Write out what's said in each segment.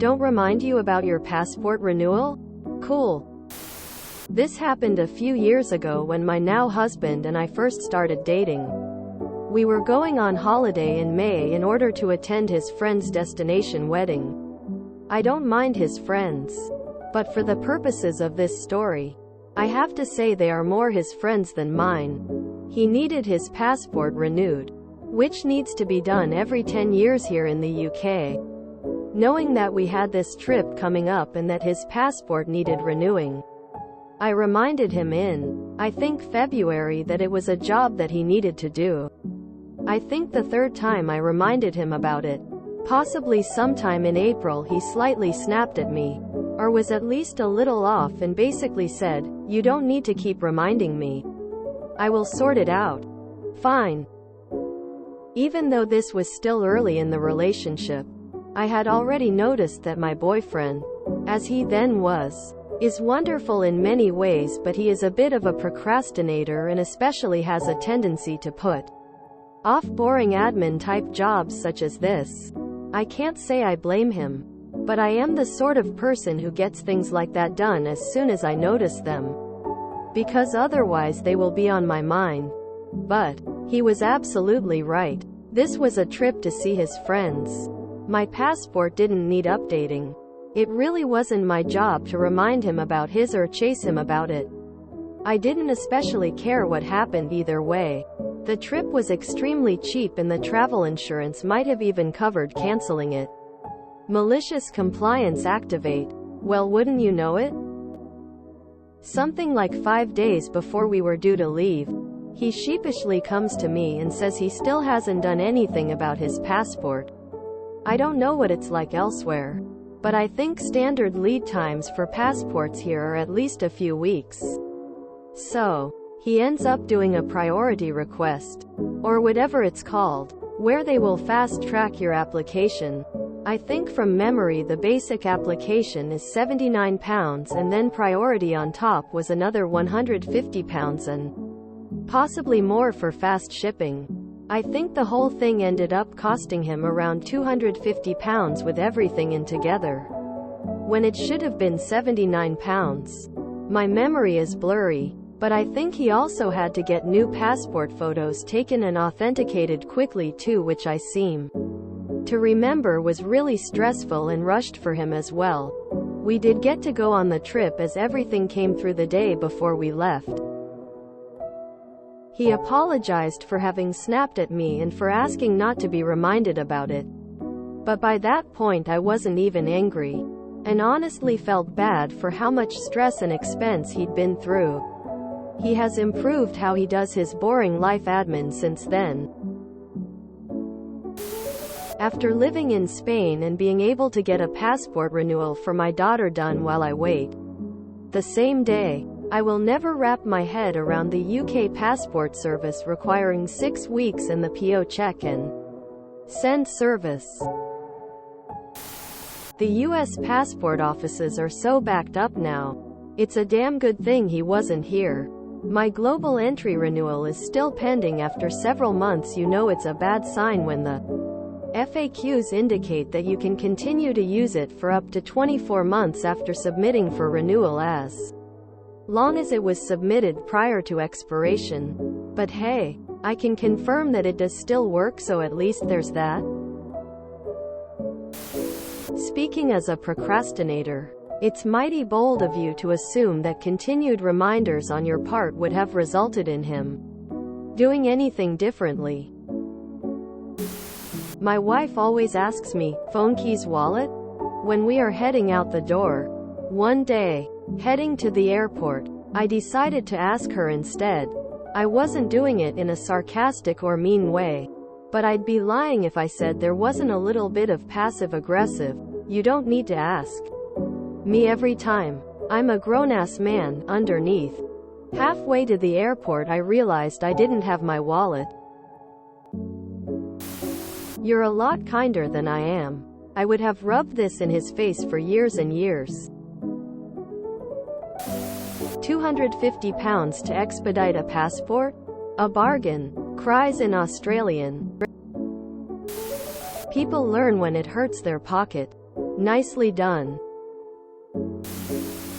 Don't remind you about your passport renewal? Cool. This happened a few years ago when my now husband and I first started dating. We were going on holiday in May in order to attend his friend's destination wedding. I don't mind his friends, but for the purposes of this story, I have to say they are more his friends than mine. He needed his passport renewed, which needs to be done every 10 years here in the UK. Knowing that we had this trip coming up and that his passport needed renewing, I reminded him in, I think February, that it was a job that he needed to do. I think the third time I reminded him about it, possibly sometime in April, he slightly snapped at me, or was at least a little off, and basically said, "You don't need to keep reminding me. I will sort it out." Fine. Even though this was still early in the relationship, I had already noticed that my boyfriend, as he then was, is wonderful in many ways, but he is a bit of a procrastinator and especially has a tendency to put off boring admin type jobs such as this. I can't say I blame him, but I am the sort of person who gets things like that done as soon as I notice them, because otherwise they will be on my mind. But he was absolutely right. This was a trip to see his friends. My passport didn't need updating. It really wasn't my job to remind him about his or chase him about it. I didn't especially care what happened either way. The trip was extremely cheap and the travel insurance might have even covered canceling it. Malicious compliance activate. Well, wouldn't you know it? Something like 5 days before we were due to leave, he sheepishly comes to me and says he still hasn't done anything about his passport. I don't know what it's like elsewhere, but I think standard lead times for passports here are at least a few weeks. So, he ends up doing a priority request, or whatever it's called, where they will fast-track your application. I think from memory the basic application is £79 and then priority on top was another £150 and possibly more for fast shipping. I think the whole thing ended up costing him around £250 with everything in together, when it should have been £79. My memory is blurry, but I think he also had to get new passport photos taken and authenticated quickly too, which I seem to remember was really stressful and rushed for him as well. We did get to go on the trip as everything came through the day before we left. He apologized for having snapped at me and for asking not to be reminded about it. But by that point I wasn't even angry, and honestly felt bad for how much stress and expense he'd been through. He has improved how he does his boring life admin since then. After living in Spain and being able to get a passport renewal for my daughter done while I wait the same day, I will never wrap my head around the UK passport service requiring 6 weeks and the PO check and send service. The US passport offices are so backed up now. It's a damn good thing he wasn't here. My global entry renewal is still pending after several months. You know it's a bad sign when the FAQs indicate that you can continue to use it for up to 24 months after submitting for renewal, as long as it was submitted prior to expiration. But hey, I can confirm that it does still work, so at least there's that. Speaking as a procrastinator, it's mighty bold of you to assume that continued reminders on your part would have resulted in him doing anything differently. My wife always asks me, phone, keys, wallet? When we are heading out the door. One day, heading to the airport, I decided to ask her instead. I wasn't doing it in a sarcastic or mean way, but I'd be lying if I said there wasn't a little bit of passive-aggressive, "You don't need to ask me every time. I'm a grown-ass man," underneath. Halfway to the airport I realized I didn't have my wallet. "You're a lot kinder than I am." I would have rubbed this in his face for years and years. £250 to expedite a passport? A bargain. Cries in Australian. People learn when it hurts their pocket. Nicely done.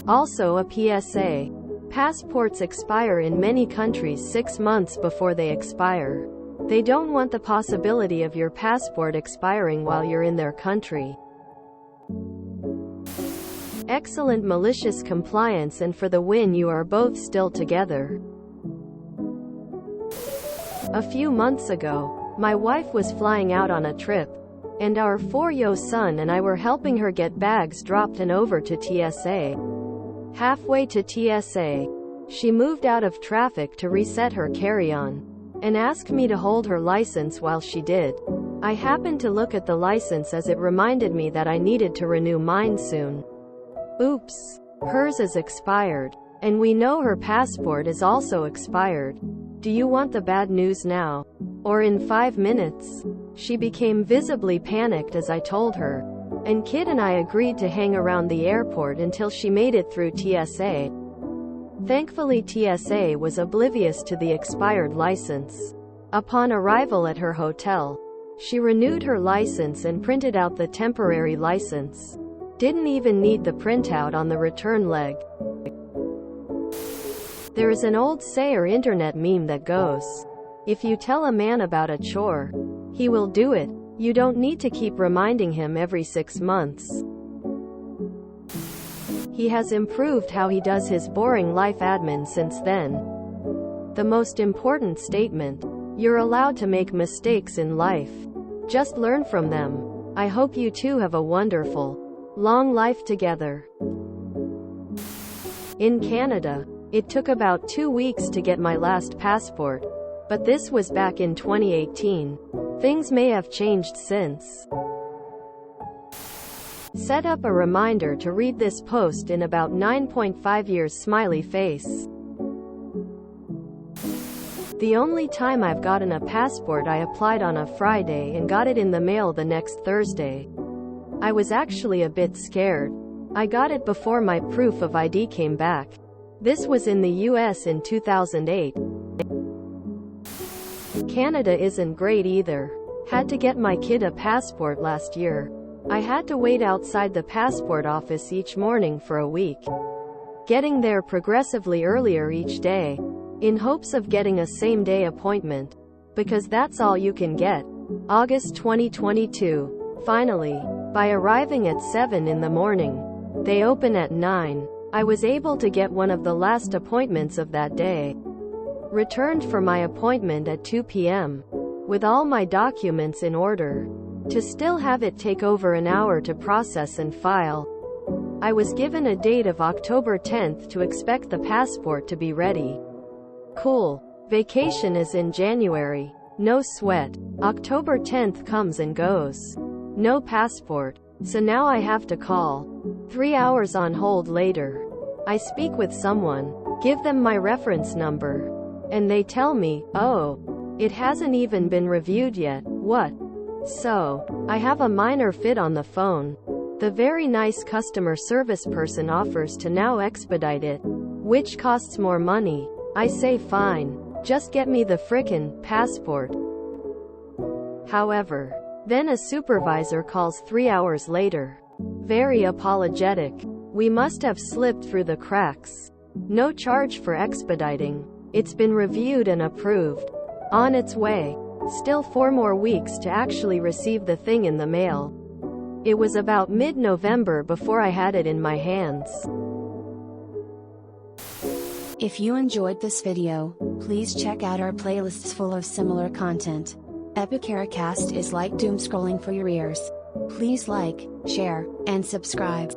Also a PSA. Passports expire in many countries 6 months before they expire. They don't want the possibility of your passport expiring while you're in their country. Excellent malicious compliance, and for the win, you are both still together. A few months ago, my wife was flying out on a trip, and our 4-year-old son and I were helping her get bags dropped and over to TSA. Halfway to TSA, she moved out of traffic to reset her carry-on, and asked me to hold her license while she did. I happened to look at the license as it reminded me that I needed to renew mine soon. Oops. Hers is expired. And we know her passport is also expired. Do you want the bad news now? Or in 5 minutes? She became visibly panicked as I told her. And Kid and I agreed to hang around the airport until she made it through TSA. Thankfully, TSA was oblivious to the expired license. Upon arrival at her hotel, she renewed her license and printed out the temporary license. Didn't even need the printout on the return leg. There is an old say or internet meme that goes, if you tell a man about a chore, he will do it. You don't need to keep reminding him every 6 months. He has improved how he does his boring life admin since then. The most important statement: you're allowed to make mistakes in life. Just learn from them. I hope you two have a wonderful, long life together. In Canada, it took about 2 weeks to get my last passport, but this was back in 2018. Things may have changed since. Set up a reminder to read this post in about 9.5 years. Smiley face. The only time I've gotten a passport, I applied on a Friday and got it in the mail the next Thursday. I was actually a bit scared. I got it before my proof of ID came back. This was in the US in 2008. Canada isn't great either. Had to get my kid a passport last year. I had to wait outside the passport office each morning for a week, getting there progressively earlier each day, in hopes of getting a same-day appointment, because that's all you can get. August 2022. Finally, by arriving at 7 in the morning, they open at 9, I was able to get one of the last appointments of that day. Returned for my appointment at 2 p.m. with all my documents in order. To still have it take over an hour to process and file. I was given a date of October 10th to expect the passport to be ready. Cool. Vacation is in January. No sweat. October 10th comes and goes. No passport. So now I have to call. 3 hours on hold later, I speak with someone, give them my reference number, and they tell me, oh, it hasn't even been reviewed yet. What? So, I have a minor fit on the phone. The very nice customer service person offers to now expedite it, which costs more money. I say fine, just get me the frickin' passport. However, then a supervisor calls 3 hours later. Very apologetic. We must have slipped through the cracks. No charge for expediting. It's been reviewed and approved. On its way. Still 4 more weeks to actually receive the thing in the mail. It was about mid-November before I had it in my hands. If you enjoyed this video, please check out our playlists full of similar content. Epicaricast is like doom scrolling for your ears. Please like, share, and subscribe.